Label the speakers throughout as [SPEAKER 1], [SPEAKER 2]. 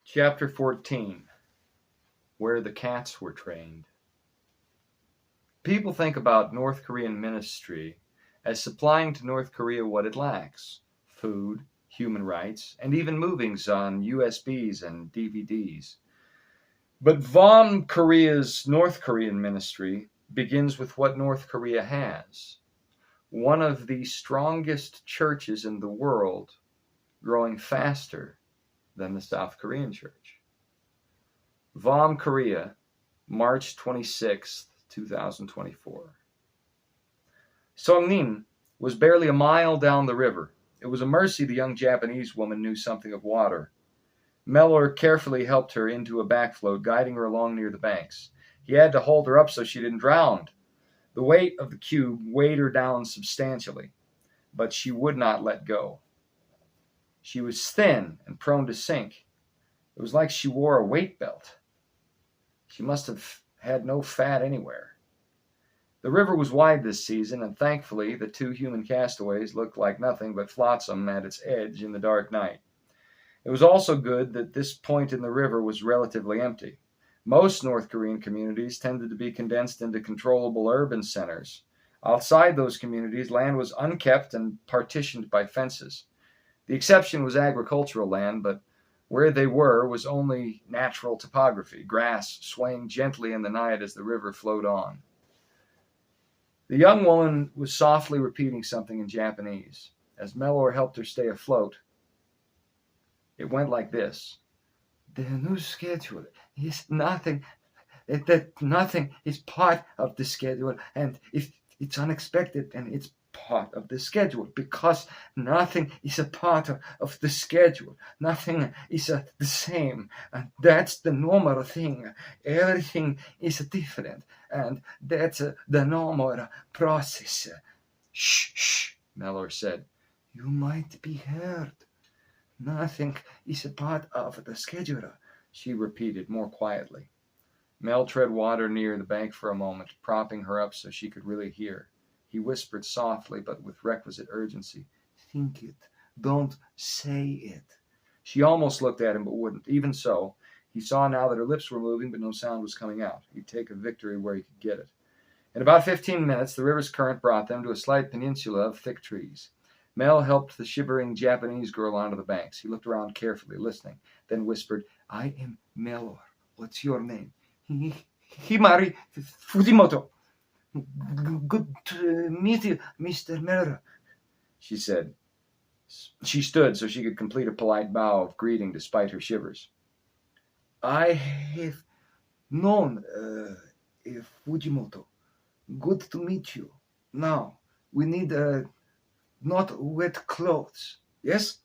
[SPEAKER 1] Chapter 14, Where the Cats Were Trained. People think about North Korean ministry as supplying to North Korea what it lacks: food, human rights, and even movies on USBs and DVDs. But VOM Korea's North Korean ministry begins with what North Korea has: one of the strongest churches in the world, growing faster than the South Korean church. VOM Korea, March 26th, 2024. Songnim was barely a mile down the river. It was a mercy the young Japanese woman knew something of water. Mellor carefully helped her into a backfloat, guiding her along near the banks. He had to hold her up so she didn't drown. The weight of the cube weighed her down substantially, but she would not let go. She was thin and prone to sink. It was like she wore a weight belt. She must have had no fat anywhere. The river was wide this season, and thankfully the two human castaways looked like nothing but flotsam at its edge in the dark night. It was also good that this point in the river was relatively empty. Most North Korean communities tended to be condensed into controllable urban centers. Outside those communities, land was unkept and partitioned by fences. The exception was agricultural land, but where they were was only natural topography, grass swaying gently in the night as the river flowed on. The young woman was softly repeating something in Japanese. As Mellor helped her stay afloat, it went like this: "The new schedule is nothing. That nothing is part of the schedule, and if it's unexpected, and it's part of the schedule, because nothing is a part of the schedule. Nothing is the same, and that's the normal thing. Everything is different, and that's the normal process." "Shh, shh," Mellor said. "You might be heard." "Nothing is a part of the schedule," she repeated more quietly. Mel tread water near the bank for a moment, propping her up so she could really hear. He whispered softly, but with requisite urgency, "Think it. Don't say it." She almost looked at him, but wouldn't. Even so, he saw now that her lips were moving, but no sound was coming out. He'd take a victory where he could get it. In about 15 minutes, the river's current brought them to a slight peninsula of thick trees. Mel helped the shivering Japanese girl onto the banks. He looked around carefully, listening, then whispered, "I am Mellor. What's your name?" "Himari Fujimoto." "Good to meet you, Mr. Mellor," she said. She stood so she could complete a polite bow of greeting despite her shivers. "I have known Fujimoto. Good to meet you. Now, we need not wet clothes. Yes?"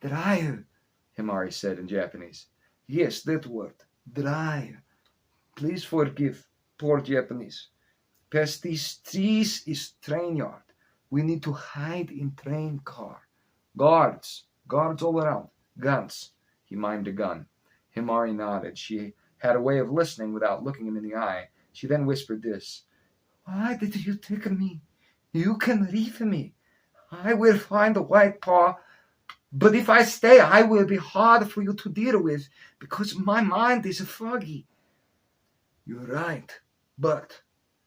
[SPEAKER 1] "Dry," Himari said in Japanese. "Yes, that word. Dry. Please forgive poor Japanese. Past these trees is train yard. We need to hide in train car. Guards all around. Guns." He mimed a gun. Himari nodded. She had a way of listening without looking him in the eye. She then whispered this: "Why did you take me? You can leave me. I will find a white paw, but if I stay, I will be hard for you to deal with, because my mind is foggy." "You're right, but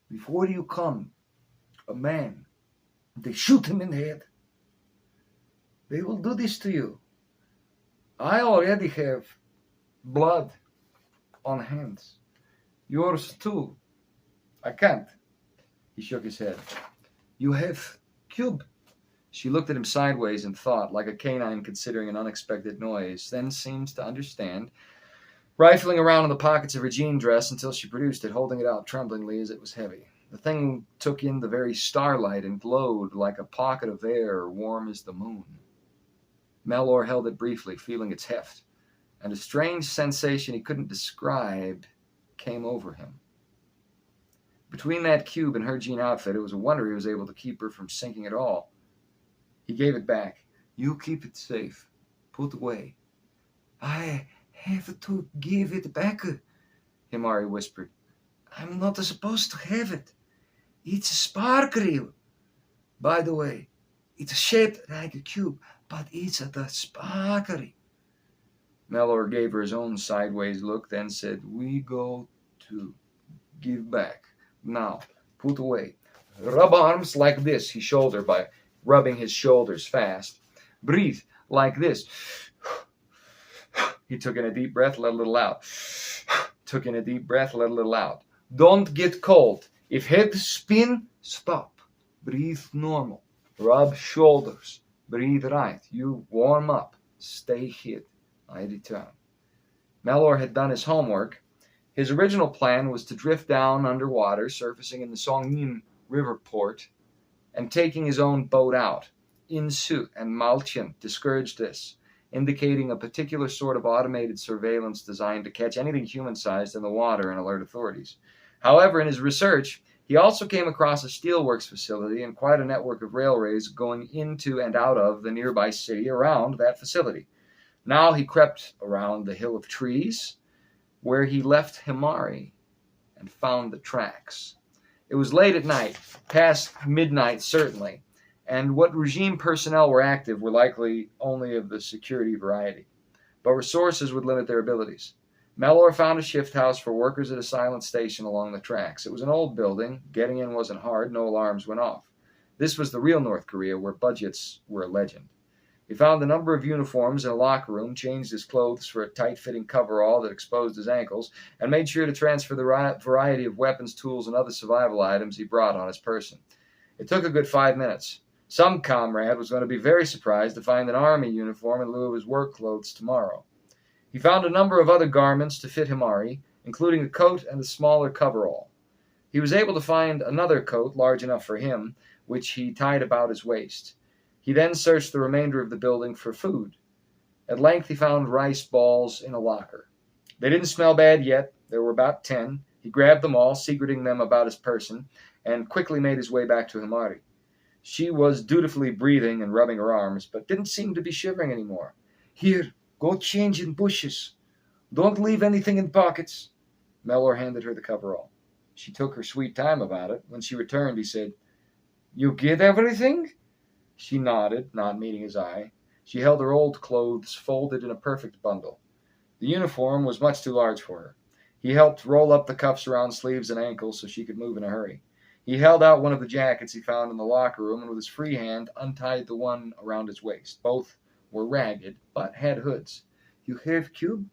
[SPEAKER 1] before you come, a man, they shoot him in the head. They will do this to you. I already have blood on hands. Yours too. I can't." He shook his head. "You have cube." She looked at him sideways in thought, like a canine considering an unexpected noise, then seemed to understand, rifling around in the pockets of her jean dress until she produced it, holding it out tremblingly as it was heavy. The thing took in the very starlight and glowed like a pocket of air warm as the moon. Mellor held it briefly, feeling its heft, and a strange sensation he couldn't describe came over him. Between that cube and her jean outfit, it was a wonder he was able to keep her from sinking at all. He gave it back. "You keep it safe. Put away." "I have to give it back," Himari whispered. "I'm not supposed to have it. It's sparkly. By the way, it's shaped like a cube, but it's the sparkly." Mellor gave her his own sideways look, then said, "We go to give back. Now, put away. Rub arms like this," he shouldered by rubbing his shoulders fast. "Breathe like this." He took in a deep breath, let a little out. Took in a deep breath, let a little out. "Don't get cold. If head spin, stop. Breathe normal. Rub shoulders. Breathe right. You warm up. Stay hid. I return." Mellor had done his homework. His original plan was to drift down underwater, surfacing in the Songin River port, and taking his own boat out. Insu and Malchen discouraged this, indicating a particular sort of automated surveillance designed to catch anything human-sized in the water and alert authorities. However, in his research, he also came across a steelworks facility and quite a network of railways going into and out of the nearby city around that facility. Now he crept around the hill of trees, where he left Himari and found the tracks. It was late at night, past midnight certainly, and what regime personnel were active were likely only of the security variety. But resources would limit their abilities. Mellor found a shift house for workers at a silent station along the tracks. It was an old building. Getting in wasn't hard. No alarms went off. This was the real North Korea, where budgets were a legend. He found a number of uniforms in a locker room, changed his clothes for a tight-fitting coverall that exposed his ankles, and made sure to transfer the variety of weapons, tools, and other survival items he brought on his person. It took a good 5 minutes. Some comrade was going to be very surprised to find an army uniform in lieu of his work clothes tomorrow. He found a number of other garments to fit Himari, including a coat and a smaller coverall. He was able to find another coat large enough for him, which he tied about his waist. He then searched the remainder of the building for food. At length he found rice balls in a locker. They didn't smell bad yet. There were about 10. He grabbed them all, secreting them about his person, and quickly made his way back to Himari. She was dutifully breathing and rubbing her arms, but didn't seem to be shivering anymore. "Here, go change in bushes. Don't leave anything in pockets." Mellor handed her the coverall. She took her sweet time about it. When she returned, he said, "You get everything?" She nodded, not meeting his eye. She held her old clothes folded in a perfect bundle. The uniform was much too large for her. He helped roll up the cuffs around sleeves and ankles so she could move in a hurry. He held out one of the jackets he found in the locker room and with his free hand untied the one around his waist. Both were ragged, but had hoods. "You have cube?"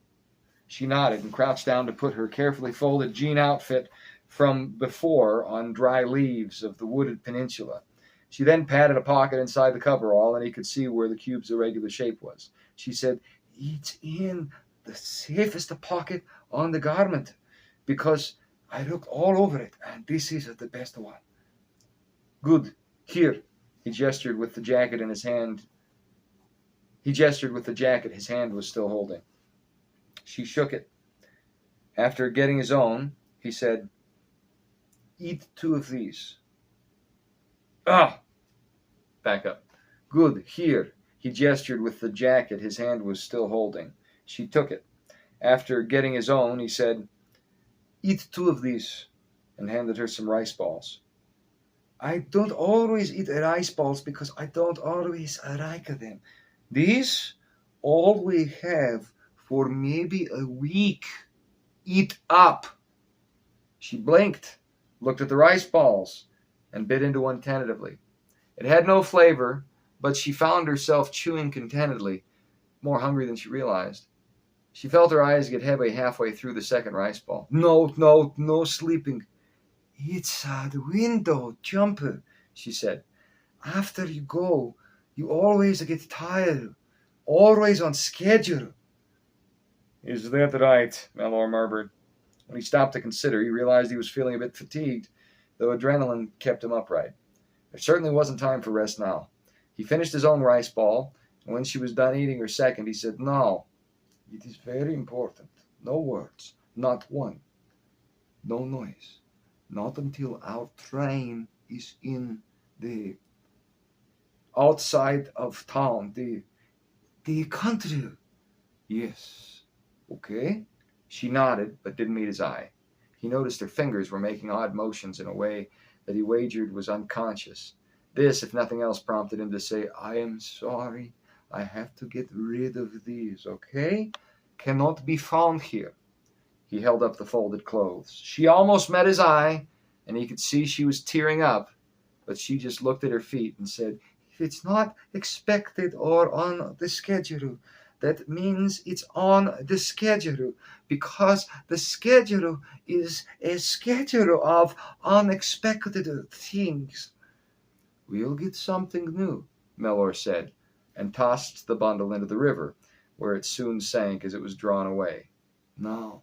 [SPEAKER 1] She nodded and crouched down to put her carefully folded jean outfit from before on dry leaves of the wooded peninsula. She then patted a pocket inside the coverall, and he could see where the cube's irregular shape was. She said, "It's in the safest pocket on the garment, because I looked all over it, and this is the best one." "Good. Here." He gestured with the jacket in his hand. His hand was still holding. She shook it. After getting his own, he said, "Eat 2 of these." "Ah!" Back up. "Good. Here." He gestured with the jacket his hand was still holding. She took it. After getting his own, he said, "Eat 2 of these," and handed her some rice balls. "I don't always eat rice balls because I don't always like them. These, all we have for maybe a week. Eat up." She blinked, looked at the rice balls, and bit into one tentatively. It had no flavor, but she found herself chewing contentedly, more hungry than she realized. She felt her eyes get heavy halfway through the second rice ball. No sleeping." "It's the window, jumper," she said. "After you go, you always get tired. Always on schedule." "Is that right?" Mellor murmured. When he stopped to consider, he realized he was feeling a bit fatigued, though adrenaline kept him upright. There certainly wasn't time for rest now. He finished his own rice ball, and when she was done eating her second, he said, "Now, it is very important. No words, not one. No noise. Not until our train is in the outside of town, the country." "Yes." "Okay." She nodded, but didn't meet his eye. He noticed her fingers were making odd motions in a way that he wagered was unconscious. This, if nothing else, prompted him to say, "I am sorry. I have to get rid of these, okay? cannot be found here. He held up the folded clothes. She almost met his eye, and he could see she was tearing up, but she just looked at her feet and said, if it's not expected or on the schedule, that means it's on the schedule, because the schedule is a schedule of unexpected things. We'll get something new, Mellor said, and tossed the bundle into the river, where it soon sank as it was drawn away. Now,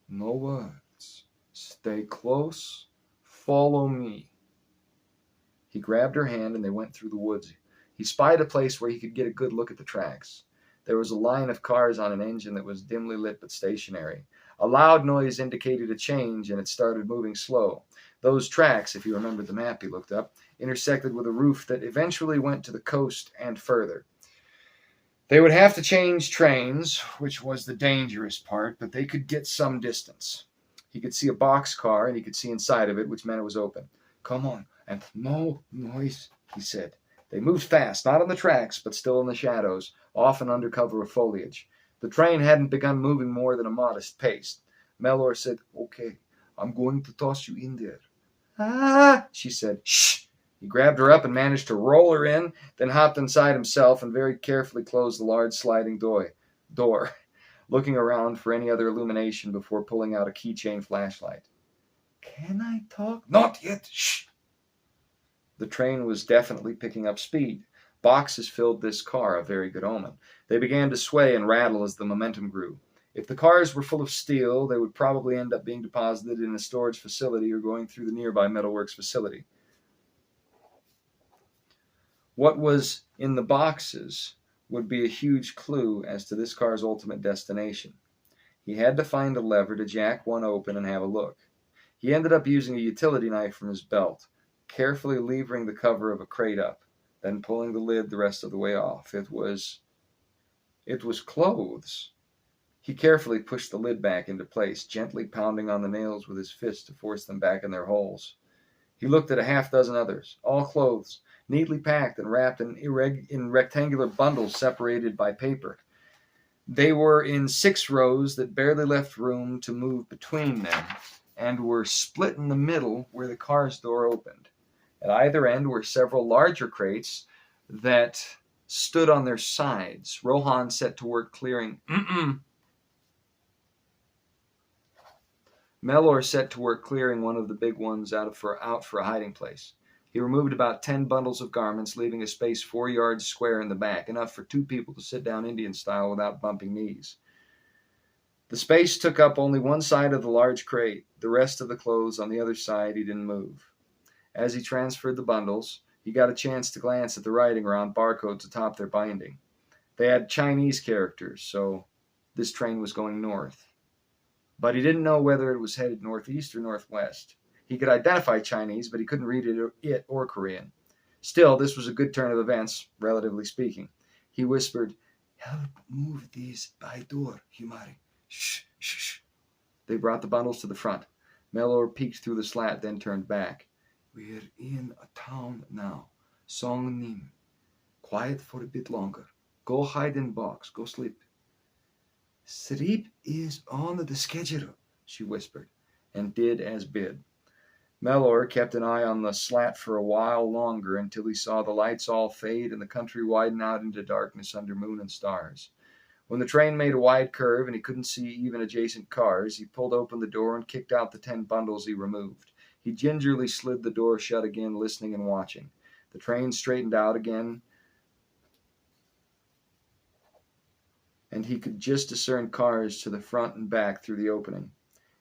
[SPEAKER 1] no words. Stay close. Follow me. He grabbed her hand and they went through the woods. He spied a place where he could get a good look at the tracks. There was a line of cars on an engine that was dimly lit but stationary. A loud noise indicated a change, and it started moving slow. Those tracks, if you remembered the map he looked up, intersected with a roof that eventually went to the coast and further. They would have to change trains, which was the dangerous part, but they could get some distance. He could see a boxcar, and he could see inside of it, which meant it was open. Come on, and no noise, he said. They moved fast, not on the tracks, but still in the shadows, often under cover of foliage. The train hadn't begun moving more than a modest pace. Mellor said, okay, I'm going to toss you in there. Ah, she said. Shh. He grabbed her up and managed to roll her in, then hopped inside himself and very carefully closed the large sliding door, looking around for any other illumination before pulling out a keychain flashlight. Can I talk? Not yet. Shh. The train was definitely picking up speed. Boxes filled this car, a very good omen. They began to sway and rattle as the momentum grew. If the cars were full of steel, they would probably end up being deposited in a storage facility or going through the nearby metalworks facility. What was in the boxes would be a huge clue as to this car's ultimate destination. He had to find a lever to jack one open and have a look. He ended up using a utility knife from his belt, carefully levering the cover of a crate up, then pulling the lid the rest of the way off. It was clothes. He carefully pushed the lid back into place, gently pounding on the nails with his fist to force them back in their holes. He looked at a half dozen others, all clothes, neatly packed and wrapped in rectangular bundles separated by paper. They were in 6 rows that barely left room to move between them, and were split in the middle where the car's door opened. At either end were several larger crates that stood on their sides. Rohan set to work clearing. Mellor set to work clearing one of the big ones out for a hiding place. He removed about 10 bundles of garments, leaving a space 4 yards square in the back, enough for 2 people to sit down Indian style without bumping knees. The space took up only one side of the large crate. The rest of the clothes on the other side he didn't move. As he transferred the bundles, he got a chance to glance at the writing around barcodes atop their binding. They had Chinese characters, so this train was going north. But he didn't know whether it was headed northeast or northwest. He could identify Chinese, but he couldn't read it or Korean. Still, this was a good turn of events, relatively speaking. He whispered, "Help move these by door, Himari. Shh, shh, shh." They brought the bundles to the front. Mellor peeked through the slat, then turned back. "We're in a town now. Song Nim. Quiet for a bit longer. Go hide in box. Go sleep." "Sleep is on the schedule," she whispered, and did as bid. Mellor kept an eye on the slat for a while longer until he saw the lights all fade and the country widen out into darkness under moon and stars. When the train made a wide curve and he couldn't see even adjacent cars, he pulled open the door and kicked out the 10 bundles he removed. He gingerly slid the door shut again, listening and watching. The train straightened out again, and he could just discern cars to the front and back through the opening.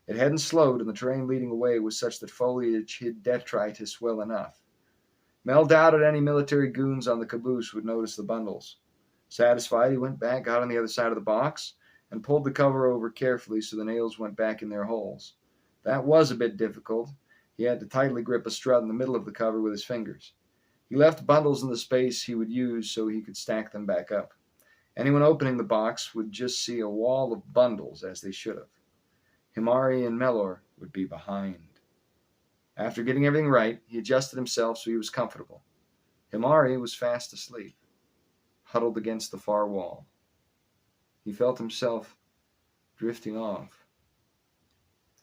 [SPEAKER 1] It hadn't slowed, and the train leading away was such that foliage hid detritus well enough. Mel doubted any military goons on the caboose would notice the bundles. Satisfied, he went back, got on the other side of the box, and pulled the cover over carefully so the nails went back in their holes. That was a bit difficult. He had to tightly grip a strut in the middle of the cover with his fingers. He left bundles in the space he would use so he could stack them back up. Anyone opening the box would just see a wall of bundles, as they should have. Himari and Mellor would be behind. After getting everything right, he adjusted himself so he was comfortable. Himari was fast asleep, huddled against the far wall. He felt himself drifting off.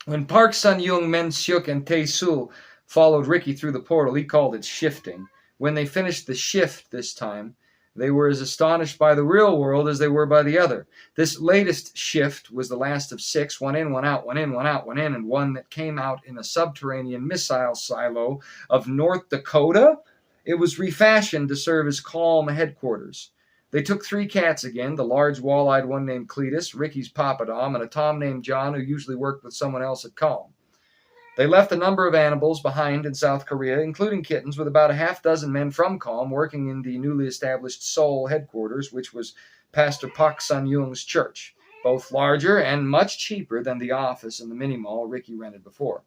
[SPEAKER 1] When Park Sun-young, Men Seok, and Tae-sul followed Ricky through the portal, he called it shifting. When they finished the shift this time, they were as astonished by the real world as they were by the other. This latest shift was the last of 6, one in, one out, one in, one out, one in, and one that came out in a subterranean missile silo of North Dakota. It was refashioned to serve as calm headquarters. They took 3 cats again, the large wall-eyed one named Cletus, Ricky's papadom, and a Tom named John who usually worked with someone else at Calm. They left a number of animals behind in South Korea, including kittens, with about a half-dozen men from Calm working in the newly established Seoul headquarters, which was Pastor Park Sun-young's church, both larger and much cheaper than the office and the mini-mall Ricky rented before.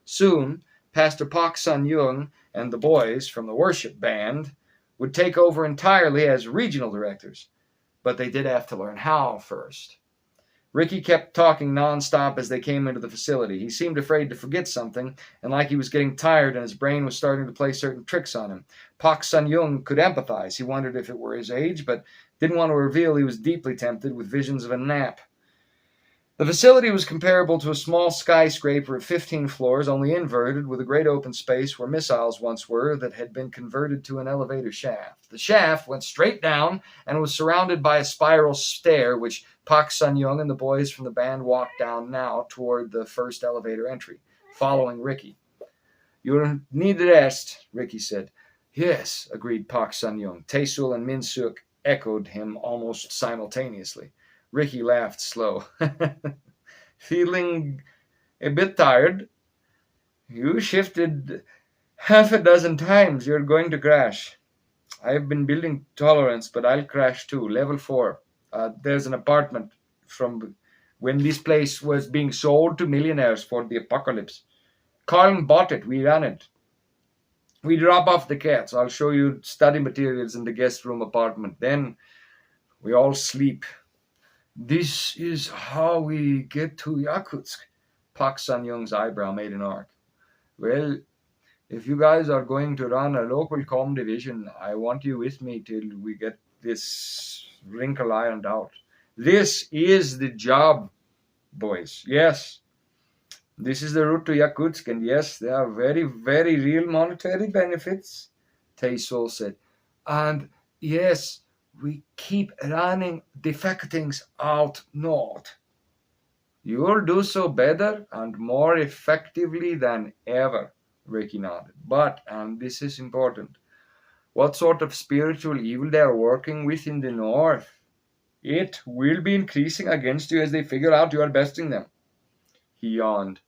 [SPEAKER 1] Soon, Pastor Park Sun-young and the boys from the worship band would take over entirely as regional directors, but they did have to learn how first. Ricky kept talking nonstop as they came into the facility. He seemed afraid to forget something, and like he was getting tired and his brain was starting to play certain tricks on him. Park Sun-young could empathize. He wondered if it were his age, but didn't want to reveal he was deeply tempted with visions of a nap. The facility was comparable to a small skyscraper of 15 floors, only inverted, with a great open space where missiles once were that had been converted to an elevator shaft. The shaft went straight down and was surrounded by a spiral stair, which Park Sun-young and the boys from the band walked down now toward the first elevator entry, following Ricky. "You'll need rest," Ricky said. "Yes," agreed Park Sun-young. Tae-sul and Min Seok echoed him almost simultaneously. Ricky laughed slow. "Feeling a bit tired? You shifted half a dozen times. You're going to crash." "I've been building tolerance, but I'll crash too. Level 4. There's an apartment from when this place was being sold to millionaires for the apocalypse. Carl bought it. We ran it. We drop off the cats. I'll show you study materials in the guest room apartment. Then we all sleep. This is how we get to Yakutsk." Park Sun-young's eyebrow made an arc. "Well, if you guys are going to run a local comm division, I want you with me till we get this wrinkle ironed out. This is the job, boys. Yes, this is the route to Yakutsk, and yes, there are very, very real monetary benefits," Tae-sul said. "And yes, we keep running defectings out north." "You'll do so better and more effectively than ever," Ricky nodded. "But, and this is important, what sort of spiritual evil they are working with in the north? It will be increasing against you as they figure out you are besting them." He yawned.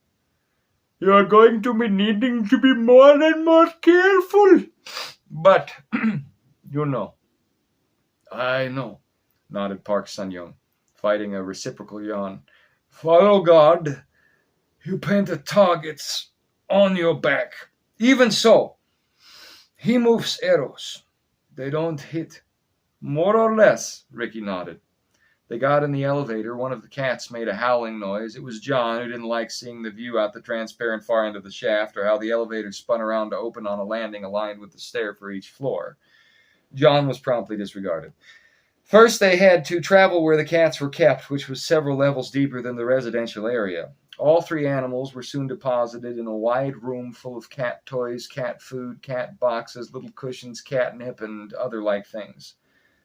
[SPEAKER 1] "You are going to be needing to be more and more careful. But, you know." "I know," nodded Park Sun-young, fighting a reciprocal yawn. "Follow God. You paint the targets on your back. Even so, he moves arrows. They don't hit. More or less," Ricky nodded. They got in the elevator. One of the cats made a howling noise. It was John, who didn't like seeing the view out the transparent far end of the shaft, or how the elevator spun around to open on a landing aligned with the stair for each floor. John was promptly disregarded. First, they had to travel where the cats were kept, which was several levels deeper than the residential area. All 3 animals were soon deposited in a wide room full of cat toys, cat food, cat boxes, little cushions, catnip, and other like things.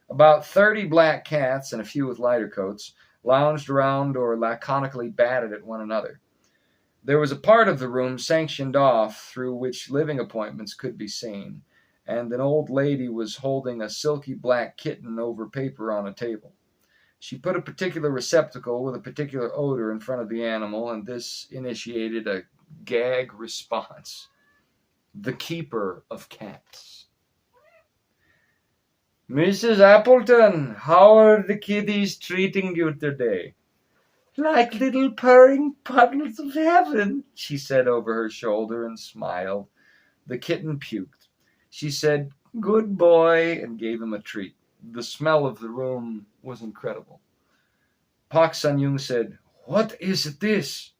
[SPEAKER 1] About 30 black cats, and a few with lighter coats, lounged around or laconically batted at one another. There was a part of the room sanctioned off through which living appointments could be seen, and an old lady was holding a silky black kitten over paper on a table. She put a particular receptacle with a particular odor in front of the animal, and this initiated a gag response. The keeper of cats. "Mrs. Appleton, how are the kiddies treating you today?" "Like little purring puddles of heaven," she said over her shoulder and smiled. The kitten puked. She said, "Good boy," and gave him a treat. The smell of the room was incredible. Park Sun-young said, "What is this?"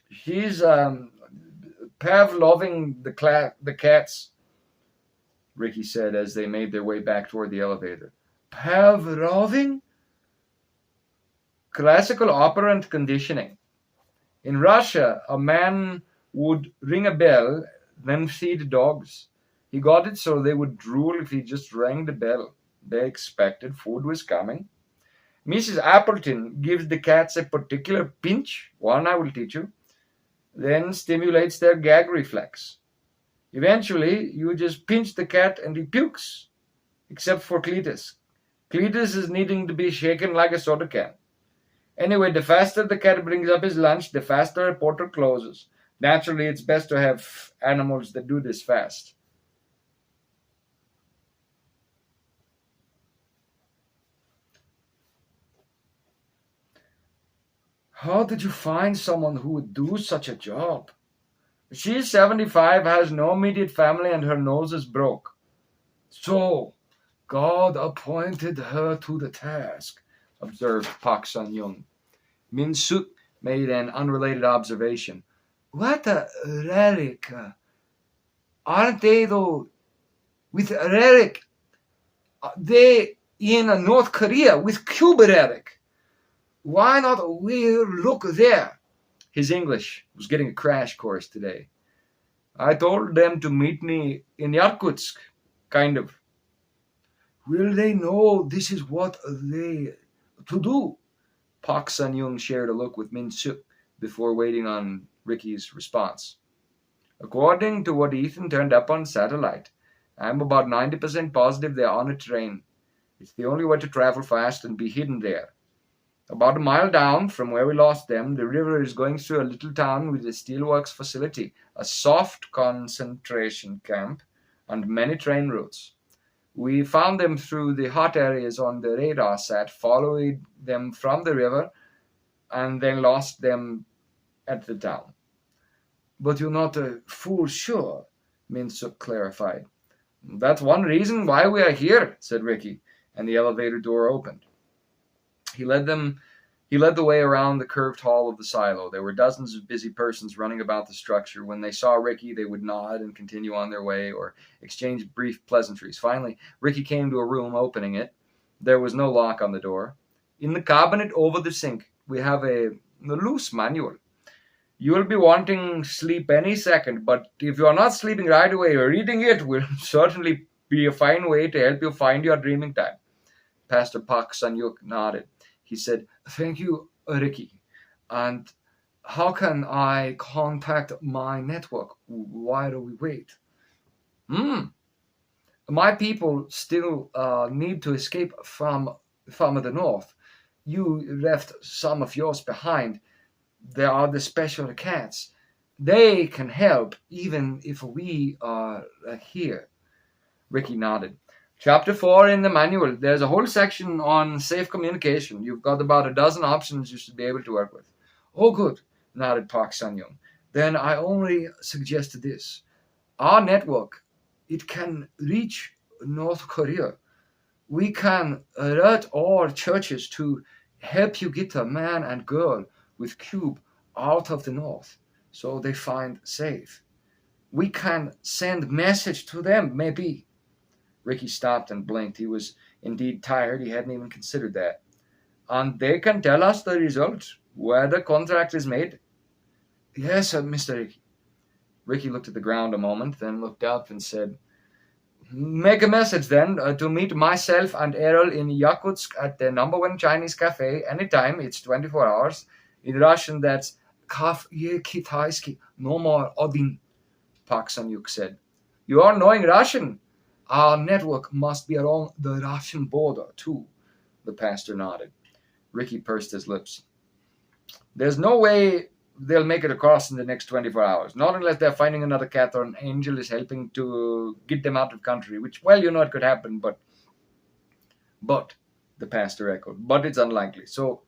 [SPEAKER 1] "She's Pavloving the cats," Ricky said as they made their way back toward the elevator. "Pavloving?" Classical operant conditioning. In Russia, a man would ring a bell, then feed dogs. He got it so they would drool if he just rang the bell. They expected food was coming. Mrs. Appleton gives the cats a particular pinch, one I will teach you, then stimulates their gag reflex. Eventually, you just pinch the cat and he pukes, except for Cletus. Cletus is needing to be shaken like a soda can. Anyway, the faster the cat brings up his lunch, the faster a portal closes. Naturally, it's best to have animals that do this fast. How did you find someone who would do such a job? She's 75, has no immediate family, and her nose is broke. So, God appointed her to the task, observed Pak Sun Yung. Min Suk made an unrelated observation. What a relic. Aren't they, though? With relic, they in North Korea with Cuba relic. Why not we look there? His English was getting a crash course today. I told them to meet me in Yakutsk, kind of. Will they know this is what they to do? Pak Sun Yung shared a look with Min Suk before waiting on Ricky's response. According to what Ethan turned up on satellite, I'm about 90% positive they're on a train. It's the only way to travel fast and be hidden there. About a mile down from where we lost them, the river is going through a little town with a steelworks facility, a soft concentration camp, and many train routes. We found them through the hot areas on the radar set, followed them from the river, and then lost them at the town. But you're not full sure, Minsuk clarified. That's one reason why we are here, said Ricky, and the elevator door opened. He led the way around the curved hall of the silo. There were dozens of busy persons running about the structure. When they saw Ricky, they would nod and continue on their way or exchange brief pleasantries. Finally, Ricky came to a room, opening it. There was no lock on the door. In the cabinet over the sink, we have a loose manual. You will be wanting sleep any second, but if you are not sleeping right away, reading it will certainly be a fine way to help you find your dreaming time. Pastor Pak Sanyuk nodded. He said, Thank you, Ricky. And how can I contact my network while we wait? My people still need to escape from the north. You left some of yours behind. There are the special cats. They can help even if we are here. Ricky nodded. Chapter 4 in the manual. There's a whole section on safe communication. You've got about a dozen options you should be able to work with. Oh, good, nodded Park Sun-young. Then I only suggest this. Our network, it can reach North Korea. We can alert all churches to help you get a man and girl with Cube out of the north so they find safe. We can send message to them, maybe. Ricky stopped and blinked. He was indeed tired. He hadn't even considered that. And they can tell us the result, where the contract is made. Yes, Mr. Ricky. Ricky looked at the ground a moment, then looked up and said, Make a message then to meet myself and Errol in Yakutsk at the #1 Chinese cafe anytime. It's 24 hours. In Russian, that's Kaf Ye Kitaiski, no more Odin, Pak Sanyuk said. You are knowing Russian. Our network must be along the Russian border, too. The pastor nodded. Ricky pursed his lips. There's no way they'll make it across in the next 24 hours. Not unless they're finding another cat or an angel is helping to get them out of country, which, well, it could happen, but, the pastor echoed, but it's unlikely. So,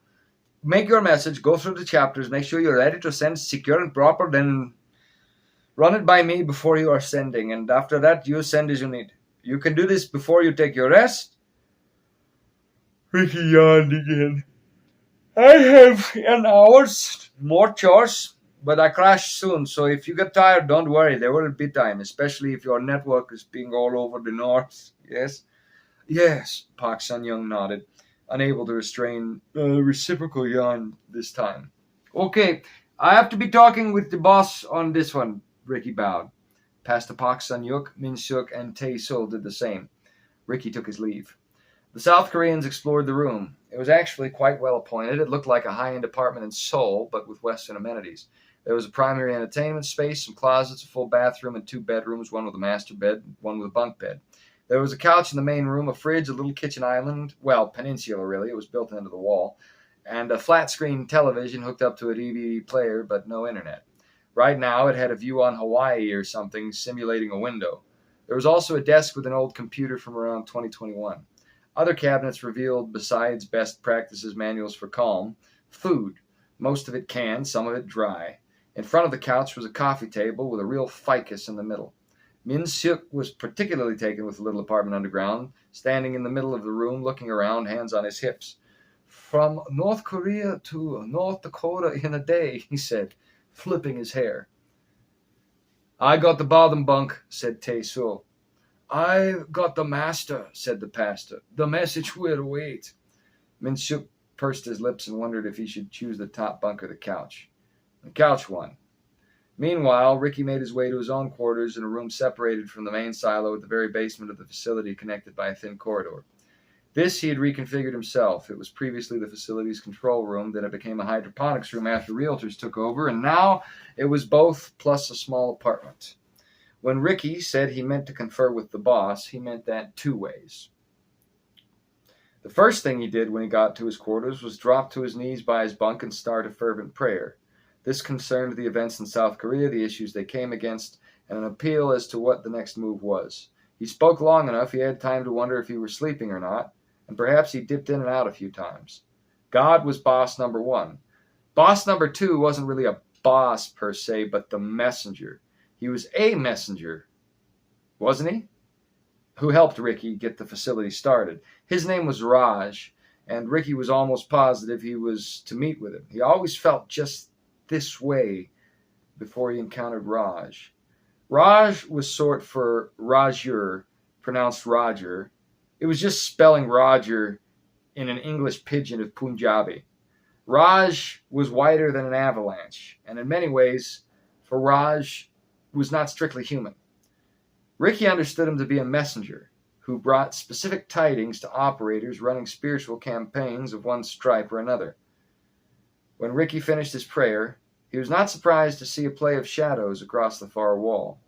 [SPEAKER 1] make your message, go through the chapters, make sure you're ready to send secure and proper, then run it by me before you are sending, and after that, you send as you need. You can do this before you take your rest. Ricky yawned again. I have an hour's more chores, but I crash soon, so if you get tired, don't worry. There will be time, especially if your network is being all over the north. Yes? Yes, Park Sun-young nodded. unable to restrain a reciprocal yawn this time. Okay, I have to be talking with the boss on this one, Ricky bowed. Pastor Pak Sun-yuk, Min-suk, and Tae-sul did the same. Ricky took his leave. The South Koreans explored the room. It was actually quite well appointed. It looked like a high-end apartment in Seoul, but with Western amenities. There was a primary entertainment space, some closets, a full bathroom, and 2 bedrooms, one with a master bed, one with a bunk bed. There was a couch in the main room, a fridge, a little kitchen island, well, peninsula really, it was built into the wall, and a flat-screen television hooked up to a DVD player, but no internet. Right now it had a view on Hawaii or something, simulating a window. There was also a desk with an old computer from around 2021. Other cabinets revealed, besides best practices manuals for calm, food, most of it canned, some of it dry. In front of the couch was a coffee table with a real ficus in the middle. Min-suk was particularly taken with the little apartment underground, standing in the middle of the room, looking around, hands on his hips. "From North Korea to North Dakota in a day," he said, flipping his hair. "I got the bottom bunk," said Tae-sul. "I got the master," said the pastor. "The message will wait." Min-suk pursed his lips and wondered if he should choose the top bunk or the couch. The couch won. Meanwhile, Ricky made his way to his own quarters in a room separated from the main silo at the very basement of the facility, connected by a thin corridor. This he had reconfigured himself. It was previously the facility's control room, then it became a hydroponics room after realtors took over, and now it was both plus a small apartment. When Ricky said he meant to confer with the boss, he meant that 2 ways. The first thing he did when he got to his quarters was drop to his knees by his bunk and start a fervent prayer. This concerned the events in South Korea, the issues they came against, and an appeal as to what the next move was. He spoke long enough he had time to wonder if he were sleeping or not, and perhaps he dipped in and out a few times. God was boss number 1. Boss number 2 wasn't really a boss per se, but the messenger. He was a messenger, wasn't he? Who helped Ricky get the facility started. His name was Raj, and Ricky was almost positive he was to meet with him. He always felt just this way before he encountered Raj. Raj was short for Rajur, pronounced Roger. It was just spelling Roger in an English pidgin of Punjabi. Raj was whiter than an avalanche, and in many ways, for Raj was not strictly human. Ricky understood him to be a messenger who brought specific tidings to operators running spiritual campaigns of one stripe or another. When Ricky finished his prayer, he was not surprised to see a play of shadows across the far wall.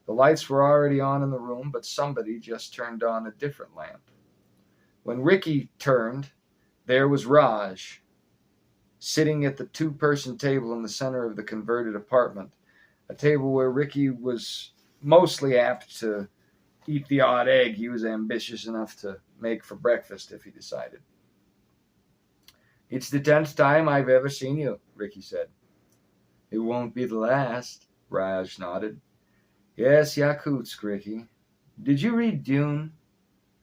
[SPEAKER 1] The lights were already on in the room, but somebody just turned on a different lamp. When Ricky turned, there was Raj, sitting at the 2-person table in the center of the converted apartment, a table where Ricky was mostly apt to eat the odd egg he was ambitious enough to make for breakfast if he decided. "It's the 10th time I've ever seen you," Ricky said. "It won't be the last," Raj nodded. "Yes, Yakutsk, Ricky. Did you read Dune?"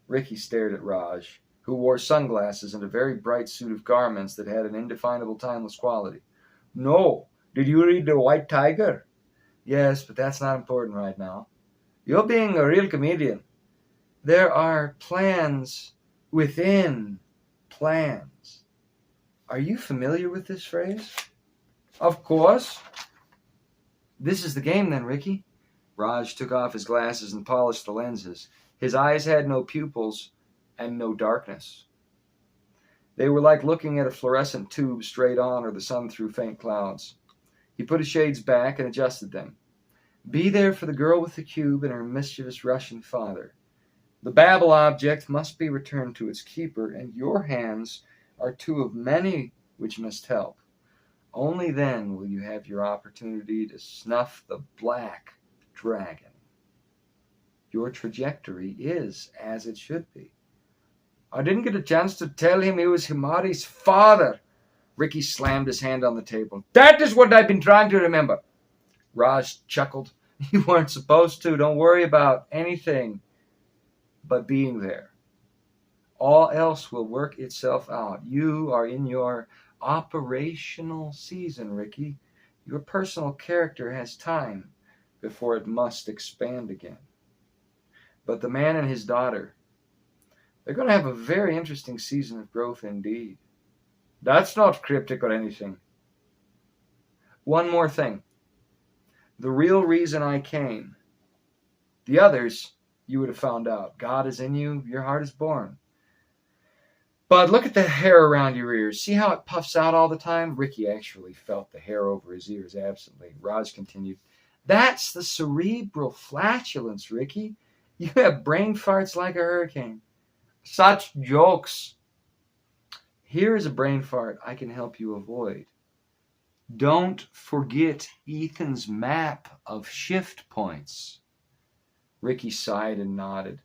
[SPEAKER 1] Ricky stared at Raj, who wore sunglasses and a very bright suit of garments that had an indefinable timeless quality. "No. Did you read The White Tiger?" "Yes, but that's not important right now." "You're being a real comedian." "There are plans within plans." Are you familiar with this phrase? "Of course." "This is the game then, Ricky." Raj took off his glasses and polished the lenses. His eyes had no pupils and no darkness. They were like looking at a fluorescent tube straight on or the sun through faint clouds. He put his shades back and adjusted them. "Be there for the girl with the cube and her mischievous Russian father. The Babel object must be returned to its keeper, and your hands are 2 of many which must help. Only then will you have your opportunity to snuff the black dragon. Your trajectory is as it should be." "I didn't get a chance to tell him he was Himari's father." Ricky slammed his hand on the table. "That is what I've been trying to remember." Raj chuckled. "You weren't supposed to. Don't worry about anything but being there. All else will work itself out. You are in your operational season, Ricky. Your personal character has time before it must expand again." But the man and his daughter, They're going to have a very interesting season of growth indeed. That's not cryptic or anything. One more thing. The real reason I came. The others, you would have found out. God is in you, your heart is born. But look at the hair around your ears. See how it puffs out all the time? Ricky actually felt the hair over his ears absently. Raj continued, that's the cerebral flatulence, Ricky. You have brain farts like a hurricane. Such jokes. Here is a brain fart I can help you avoid. Don't forget Ethan's map of shift points. Ricky sighed and nodded.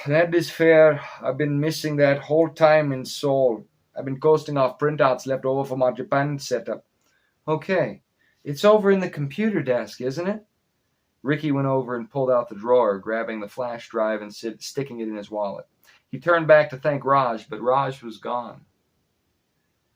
[SPEAKER 1] That is fair. I've been missing that whole time in Seoul. I've been coasting off printouts left over from our Japan setup. Okay, it's over in the computer desk, isn't it? Ricky went over and pulled out the drawer, grabbing the flash drive and sticking it in his wallet. He turned back to thank Raj, but Raj was gone.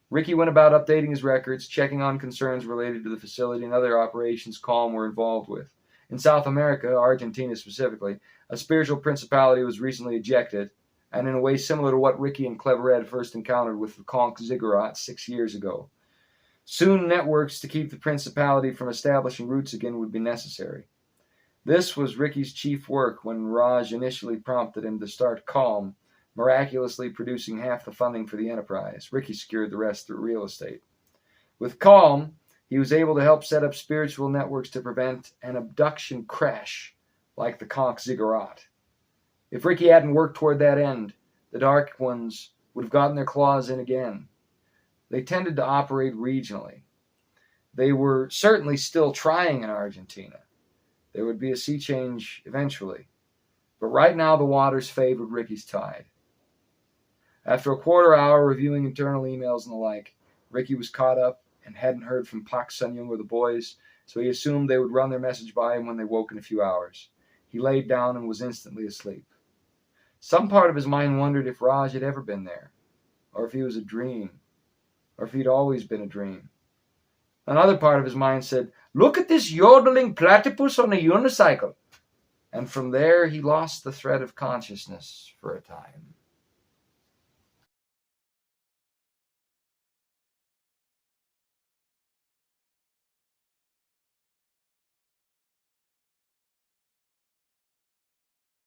[SPEAKER 1] Ricky went about updating his records, checking on concerns related to the facility and other operations Calm were involved with. In South America, Argentina specifically, a spiritual principality was recently ejected, and in a way similar to what Ricky and Clever Ed first encountered with the Conch Ziggurat 6 years ago. Soon networks to keep the principality from establishing roots again would be necessary. This was Ricky's chief work when Raj initially prompted him to start Calm, miraculously producing half the funding for the enterprise. Ricky secured the rest through real estate. With Calm, he was able to help set up spiritual networks to prevent an abduction crash like the Conch Ziggurat. If Ricky hadn't worked toward that end, the Dark Ones would have gotten their claws in again. They tended to operate regionally. They were certainly still trying in Argentina. There would be a sea change eventually. But right now the waters favored Ricky's tide. After a quarter hour reviewing internal emails and the like, Ricky was caught up and hadn't heard from Pak Sun-young or the boys, so he assumed they would run their message by him when they woke in a few hours. He laid down and was instantly asleep. Some part of his mind wondered if Raj had ever been there, or if he was a dream, or if he'd always been a dream. Another part of his mind said, look at this yodeling platypus on a unicycle. And from there he lost the thread of consciousness for a time.